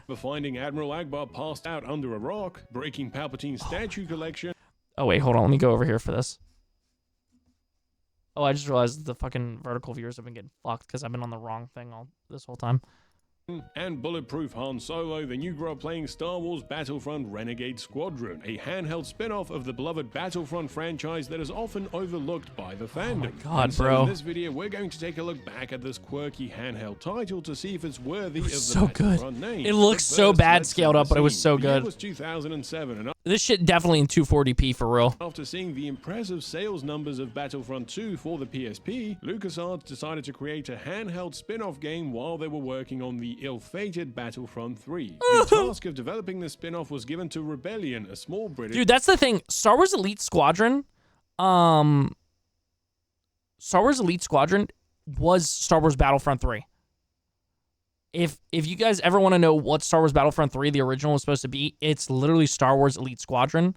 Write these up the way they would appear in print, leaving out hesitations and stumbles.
For finding Admiral Akbar passed out under a rock, breaking Palpatine's statue collection. Oh, wait, hold on. Let me go over here for this. Oh, I just realized the fucking vertical viewers have been getting fucked because I've been on the wrong thing this whole time. And Bulletproof Han Solo, then you grew up playing Star Wars Battlefront Renegade Squadron, a handheld spin-off of the beloved Battlefront franchise that is often overlooked by the fandom. Oh my god, so bro. In this video, we're going to take a look back at this quirky handheld title to see if it's worthy of the So Battlefront good. name. It looks so bad scaled up, but it was so The year good. was 2007, and This shit definitely in 240p for real. after seeing the impressive sales numbers of Battlefront 2 for the PSP, LucasArts decided to create a handheld spin-off game while they were working on the ill-fated Battlefront 3. The task of developing the spin-off was given to Rebellion, a small British... Dude, that's the thing. Star Wars Elite Squadron was Star Wars Battlefront 3. If you guys ever want to know what Star Wars Battlefront 3, the original, was supposed to be, it's literally Star Wars Elite Squadron,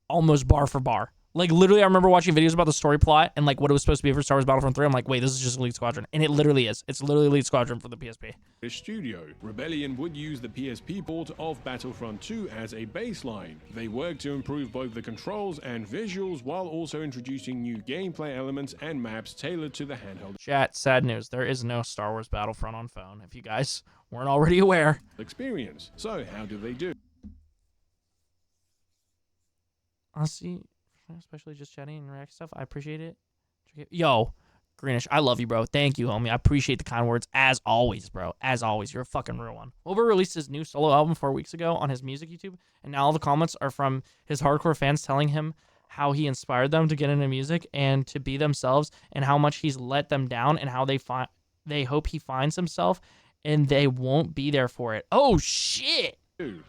almost bar for bar. Like, literally, I remember watching videos about the story plot and, like, what it was supposed to be for Star Wars Battlefront 3. I'm like, wait, this is just Elite Squadron. And it literally is. It's literally Elite Squadron for the PSP. Studio. Rebellion would use the PSP port of Battlefront 2 as a baseline. They worked to improve both the controls and visuals while also introducing new gameplay elements and maps tailored to the handheld Chat, sad news. There is no Star Wars Battlefront on phone, if you guys weren't already aware. experience. So, how do they do? Honestly, especially just chatting and react stuff, I appreciate it. Yo, Greenish, I love you, bro. Thank you, homie. I appreciate the kind words as always, bro. As always, you're a fucking real one. Wilbur released his new solo album 4 weeks ago on his music YouTube, and now all the comments are from his hardcore fans telling him how he inspired them to get into music and to be themselves, and how much he's let them down, and how they hope he finds himself, and they won't be there for it. Oh shit!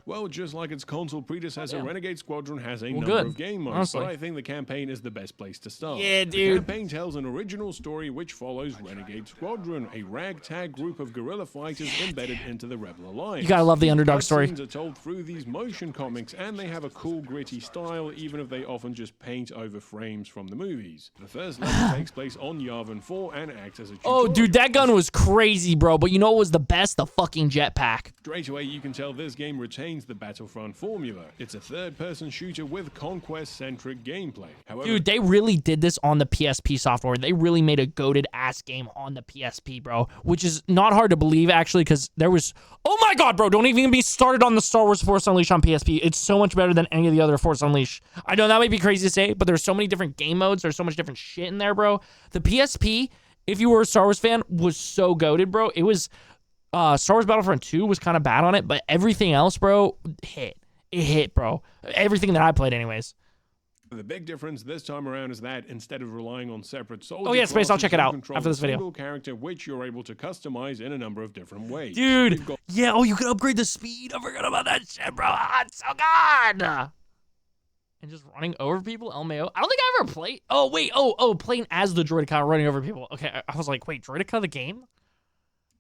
Well, just like its console predecessor, Renegade Squadron has a number good. of game modes, Honestly. but I think the campaign is the best place to start. Yeah, The dude. campaign tells an original story which follows Renegade Squadron, a ragtag group of guerrilla fighters embedded into the Rebel Alliance. You gotta love the underdog story. Cutscenes are told through these motion comics, and they have a cool, gritty style, even if they often just paint over frames from the movies. The first level takes place on Yavin 4 and acts as a tutorial. Oh, dude, that gun was crazy, bro. But you know what was the best? The fucking jetpack. Straight away, you can tell this game retains the Battlefront formula. It's a third-person shooter with conquest-centric gameplay. However, Dude, they really did this on the PSP software. They really made a goated ass game on the PSP, bro. Which is not hard to believe, actually, because there was... Oh my god, bro, don't even get me started on the Star Wars Force Unleashed on PSP. It's so much better than any of the other Force Unleashed. I know that might be crazy to say, but there's so many different game modes. There's so much different shit in there, bro. The PSP, if you were a Star Wars fan, was so goated, bro. It was... Star Wars Battlefront 2 was kind of bad on it, but everything else, bro, hit. It hit, bro. Everything that I played, anyways. the big difference this time around is that instead of relying on separate soldier Oh yeah, Space, I'll classes, check it you out control after this a video. single character which you're able to customize in a number of different ways. Dude, yeah, oh, you can upgrade the speed. I forgot about that shit, bro. Ah, it's so good. And just running over people, LMAO. I don't think I ever played. Oh, wait. Oh, playing as the Droideka running over people. Okay, I was like, wait, Droideka the game?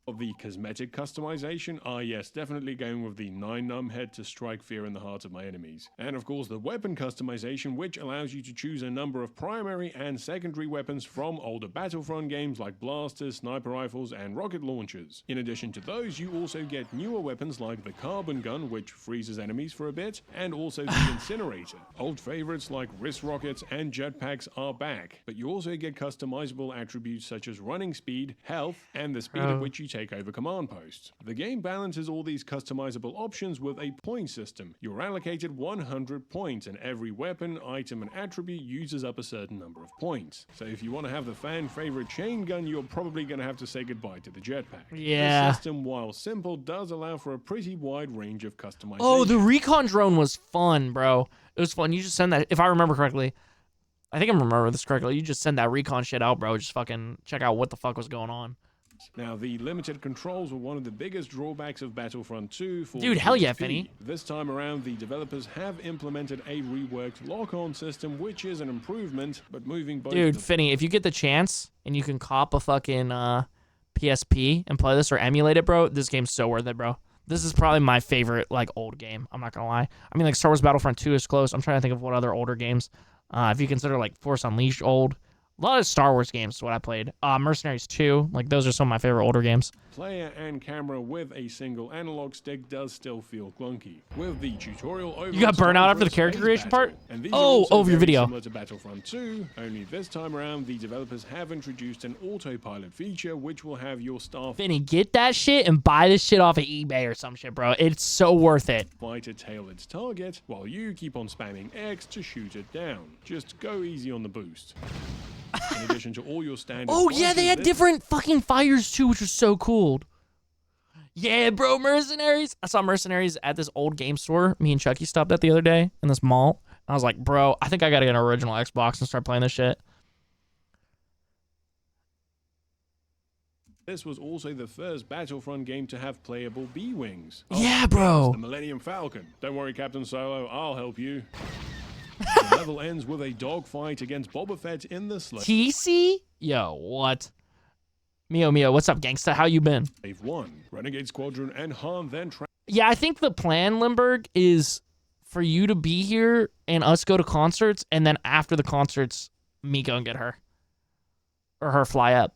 Of the cosmetic customization, yes, definitely going with the 9-num head to strike fear in the hearts of my enemies. And of course the weapon customization, which allows you to choose a number of primary and secondary weapons from older Battlefront games like blasters, sniper rifles, and rocket launchers. In addition to those, you also get newer weapons like the carbon gun, which freezes enemies for a bit, and also the incinerator. Old favorites like wrist rockets and jetpacks are back, but you also get customizable attributes such as running speed, health, and the speed at which you take over command posts. The game balances all these customizable options with a point system. You're allocated 100 points, and every weapon, item, and attribute uses up a certain number of points. So if you want to have the fan favorite chain gun, you're probably going to have to say goodbye to the jetpack. Yeah. The system, while simple, does allow for a pretty wide range of customization. Oh, the recon drone was fun, bro. It was fun. You just send that, if I remember correctly. I think I remember this correctly. You just send that recon shit out, bro. Just fucking check out what the fuck was going on. Now, the limited controls were one of the biggest drawbacks of Battlefront 2 for Dude, hell yeah, PSP. Finny. This time around, the developers have implemented a reworked lock-on system, which is an improvement, but moving both... Dude, Finny, if you get the chance and you can cop a fucking PSP and play this or emulate it, bro, this game's so worth it, bro. This is probably my favorite, like, old game. I'm not gonna lie. I mean, like, Star Wars Battlefront 2 is close. I'm trying to think of what other older games. If you consider, like, Force Unleashed old, A lot of Star Wars games is what I played. Mercenaries 2. Like, those are some of my favorite older games. Player and camera with a single analog stick does still feel clunky. With the tutorial over, You got burnt out after the character creation part? Oh, over your video. Similar to Battlefront 2, only this time around, the developers have introduced an autopilot feature which will have your staff Vinny, get that shit and buy this shit off of eBay or some shit, bro. It's so worth it. fighter tail its target while you keep on spamming X to shoot it down. Just go easy on the boost. In addition to all your standard Oh, yeah, they had different fucking fires, too, which was so cool. Yeah, bro, Mercenaries. I saw Mercenaries at this old game store. Me and Chucky stopped at the other day in this mall. I was like, bro, I think I got to get an original Xbox and start playing this shit. This was also the first Battlefront game to have playable B-Wings. Yeah, bro. The Millennium Falcon. Don't worry, Captain Solo, I'll help you. The level ends with a dogfight against Boba Fett in the sleigh. TC? Yo, what? Mio, what's up, gangsta? How you been? They've won. Renegade Squadron and Han then Yeah, I think the plan, Limburg, is for you to be here and us go to concerts, and then after the concerts, me go and get her. Or her fly up.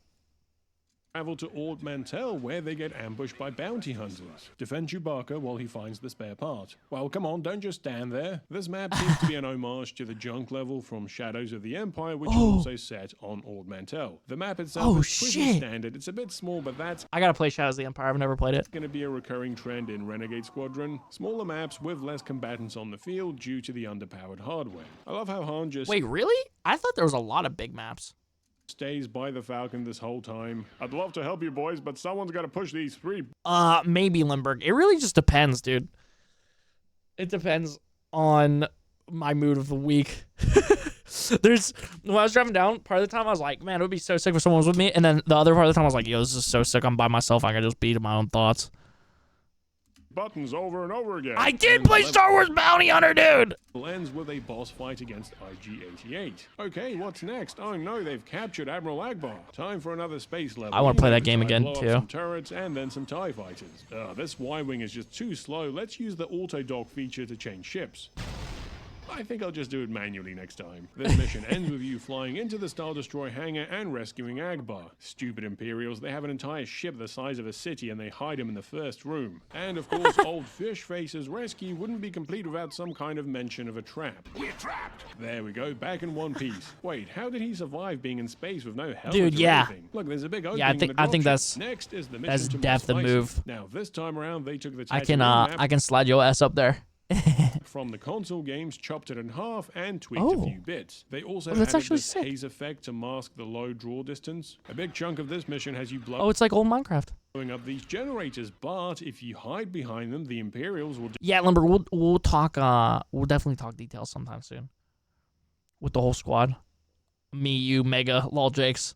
travel to Ord Mantell, where they get ambushed by bounty hunters. Defend Chewbacca while he finds the spare part. Well, come on, don't just stand there. This map seems to be an homage to the junk level from Shadows of the Empire, which is also set on Ord Mantell. The map itself is pretty standard. It's a bit small, but that's... I gotta play Shadows of the Empire. I've never played it. going to be a recurring trend in Renegade Squadron. Smaller maps with less combatants on the field due to the underpowered hardware. I love how Han just... Wait, really? I thought there was a lot of big maps. stays by the Falcon this whole time. I'd love to help you boys, but someone's got to push these three. Maybe Limburg. It really just depends, dude. It depends on my mood of the week. When I was driving down, part of the time I was like, man, it would be so sick if someone was with me. And then the other part of the time I was like, yo, this is so sick. I'm by myself. I can just beat my own thoughts. Buttons over and over again. I did play Star Wars Bounty Hunter, dude! Ends with a boss fight against IG-88. Okay, what's next? Oh no, they've captured Admiral Akbar. Time for another space level. I want to play that game again, too. Some turrets and then some TIE fighters. This Y-Wing is just too slow. Let's use the auto-dock feature to change ships. I think I'll just do it manually next time. This mission ends with you flying into the Star Destroyer hangar and rescuing Akbar. Stupid Imperials, they have an entire ship the size of a city and they hide him in the first room. And of course, old Fish Face's rescue wouldn't be complete without some kind of mention of a trap. We're trapped! There we go, back in one piece. Wait, how did he survive being in space with no helmet? Dude, yeah. Anything? Look, there's a big opening. Yeah, I think that's... Next is the that's mission def the move. Now, this time around, they took the I can slide your ass up there. From the console games, chopped it in half and tweaked a few bits. They also that's added actually this sick. haze effect to mask the low draw distance. A big chunk of this mission has you blowing Oh, it's like old Minecraft. up these generators, but if you hide behind them, the Imperials will Yeah, Limber, we'll talk, we'll definitely talk details sometime soon. With the whole squad. Me, you, Mega, Lol Jakes.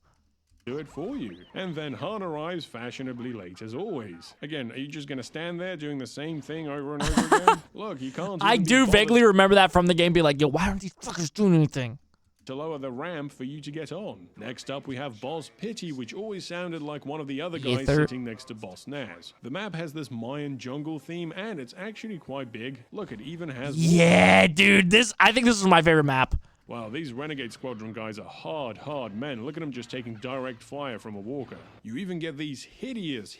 do it for you. And then Han arrives fashionably late as always. Again, are you just going to stand there doing the same thing over and over again? Look, you can't I do vaguely remember that from the game, be like, yo, why aren't these fuckers doing anything? To lower the ramp for you to get on. Next up, we have Boss Pity, which always sounded like one of the other guys sitting next to Boss Naz. The map has this Mayan jungle theme, and it's actually quite big. Look, it even has... Yeah, dude, I think this is my favorite map. Wow, these Renegade Squadron guys are hard men. Look at them just taking direct fire from a walker. You even get these hideous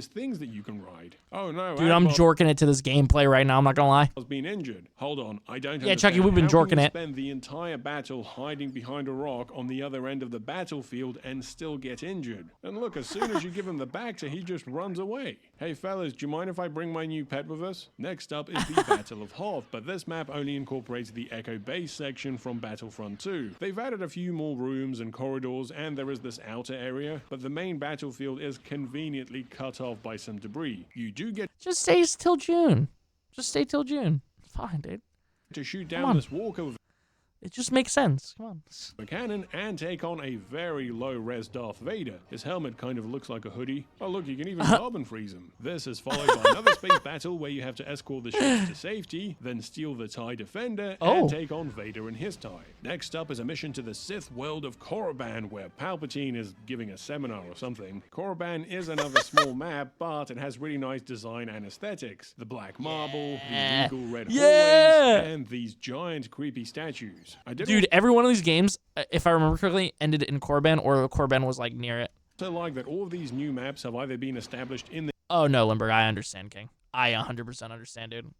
things that you can ride. Oh no, dude, I'm jorking it to this gameplay right now, I'm not gonna lie. Has been injured. Hold on, I don't Yeah, Chucky, we've been jorking it. Spend the entire battle hiding behind a rock on the other end of the battlefield and still get injured. And look, as soon as you give him the Bacta, he just runs away. Hey fellas, do you mind if I bring my new pet with us? Next up is the Battle of Hoth, but this map only incorporates the Echo Base section from Battlefront 2. They've added a few more rooms and corridors, and there is this outer area, but the main battlefield is conveniently cut off by some debris. You do get just stay till June. Just stay till June. Fine, dude. To shoot down this walker with it just makes sense. Come on. a cannon and take on a very low-res Darth Vader. His helmet kind of looks like a hoodie. Oh look, you can even carbon freeze him. This is followed by another space battle where you have to escort the ships to safety, then steal the TIE Defender, and take on Vader and his TIE. Next up is a mission to the Sith world of Korriban, where Palpatine is giving a seminar or something. Korriban is another small map, but it has really nice design and aesthetics. The black marble, the regal red hallways, and these giant creepy statues. modes. Dude, every one of these games, if I remember correctly, ended in Korban or Korban was like near it. Also like that all of these new maps have either been established in the Oh no, Limburg, I understand, King. I 100% understand, dude.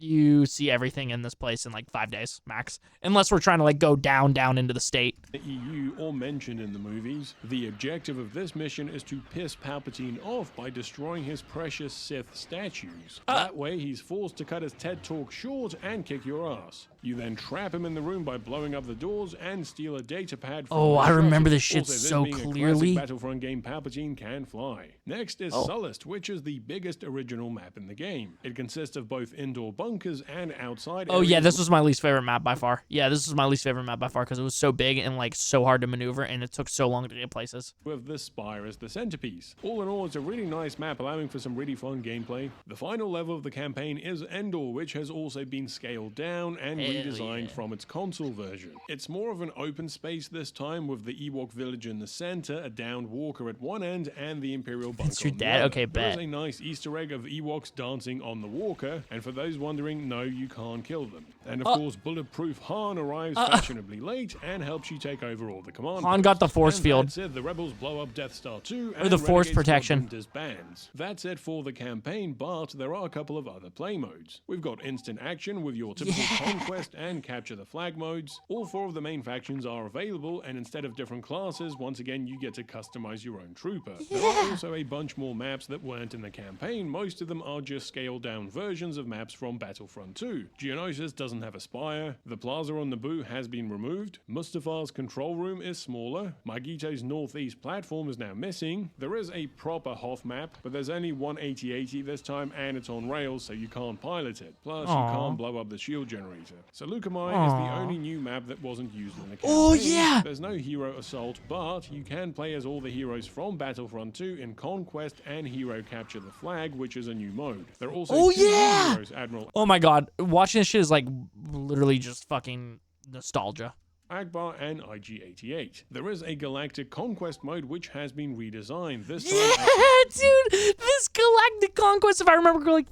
You see everything in this place in like 5 days max, unless we're trying to like go down into the state. EU or mentioned in the movies. The objective of this mission is to piss Palpatine off by destroying his precious Sith statues. That way he's forced to cut his TED talk short and kick your ass. You then trap him in the room by blowing up the doors and steal a data pad from Oh, the I remember shutters. this shit Also, this so being a clearly. classic Battlefront game, Palpatine can fly. Next is Sullust, which is the biggest original map in the game. It consists of both indoor bunkers and outside Oh yeah, areas. this was my least favorite map by far. Yeah, this was my least favorite map by far because it was so big and like so hard to maneuver, and it took so long to get places. With the spire as the centerpiece. All in all, it's a really nice map, allowing for some really fun gameplay. The final level of the campaign is Endor, which has also been scaled down and redesigned from its console version. It's more of an open space this time, with the Ewok village in the center, a downed walker at one end, and the Imperial bunker It's your on the dad? other. Okay, There is bet. a nice Easter egg of Ewoks dancing on the walker, and for those wondering, no, you can't kill them. And of course, bulletproof Han arrives fashionably late and helps you take over all the command Han got the posts. force And field. that's it. The rebels blow up Death Star 2 Or and the force Renegade protection. Squadron disbands. That's it for the campaign, but there are a couple of other play modes. We've got instant action with your typical conquest and capture the flag modes. All 4 of the main factions are available, and instead of different classes, once again you get to customize your own trooper. There are also a bunch more maps that weren't in the campaign. Most of them are just scaled down versions of maps from Battlefront 2. Geonosis doesn't have a spire, the plaza on Naboo has been removed, Mustafa's control room is smaller, Magito's northeast platform is now missing, there is a proper Hoth map, but there's only one 8080 this time and it's on rails so you can't pilot it. Plus you can't blow up the shield generator. So Lukamai is the only new map that wasn't used in the campaign. Oh, yeah! There's no hero assault, but you can play as all the heroes from Battlefront 2 in Conquest and Hero Capture the Flag, which is a new mode. There are also two new heroes, Admiral Oh my god, watching this shit is like literally just fucking nostalgia. Akbar and IG-88. There is a Galactic Conquest mode which has been redesigned. This time Yeah, dude, this Galactic Conquest, if I remember correctly,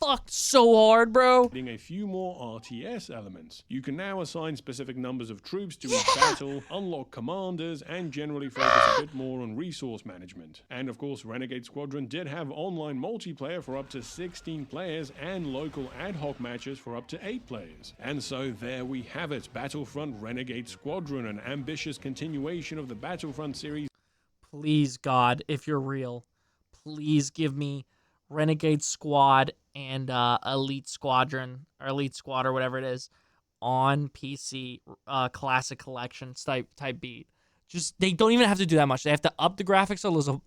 fucked so hard, bro. adding a few more RTS elements. You can now assign specific numbers of troops to each battle, unlock commanders, and generally focus a bit more on resource management. And of course, Renegade Squadron did have online multiplayer for up to 16 players and local ad hoc matches for up to 8 players. And so there we have it, Battlefront Renegade Squadron, an ambitious continuation of the Battlefront series. Please, God, if you're real, please give me Renegade Squad and Elite Squadron or Elite Squad or whatever it is on PC, Classic Collection type beat. Just they don't even have to do that much. They have to up the graphics a little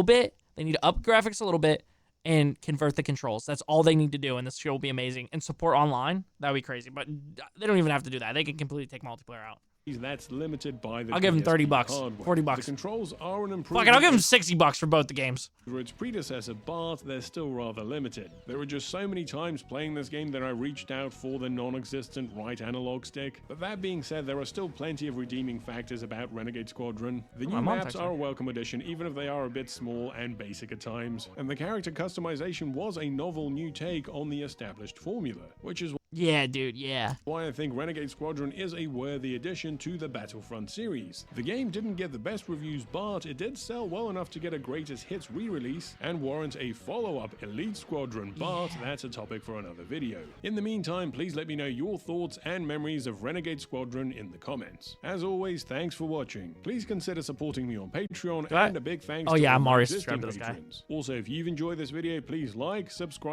bit. They need to up graphics a little bit and convert the controls. That's all they need to do, and this show will be amazing. And support online, that would be crazy. But they don't even have to do that. They can completely take multiplayer out. That's limited by the I'll give him $30, hardware. $40. The controls are an Fuck improvement it, I'll give him $60 for both the games. over its predecessor, but they're still rather limited. There were just so many times playing this game that I reached out for the non-existent right analog stick. But that being said, there are still plenty of redeeming factors about Renegade Squadron. The new maps are a welcome addition, even if they are a bit small and basic at times. And the character customization was a novel new take on the established formula, which is Yeah, dude, yeah. why I think Renegade Squadron is a worthy addition to the Battlefront series. The game didn't get the best reviews, but it did sell well enough to get a greatest hits re-release and warrant a follow-up, Elite Squadron, but that's a topic for another video. In the meantime, please let me know your thoughts and memories of Renegade Squadron in the comments. As always, thanks for watching. Please consider supporting me on Patreon, and a big thanks to I'm all my already existing subscribed to this guy. patrons. Also, if you've enjoyed this video, please like, subscribe,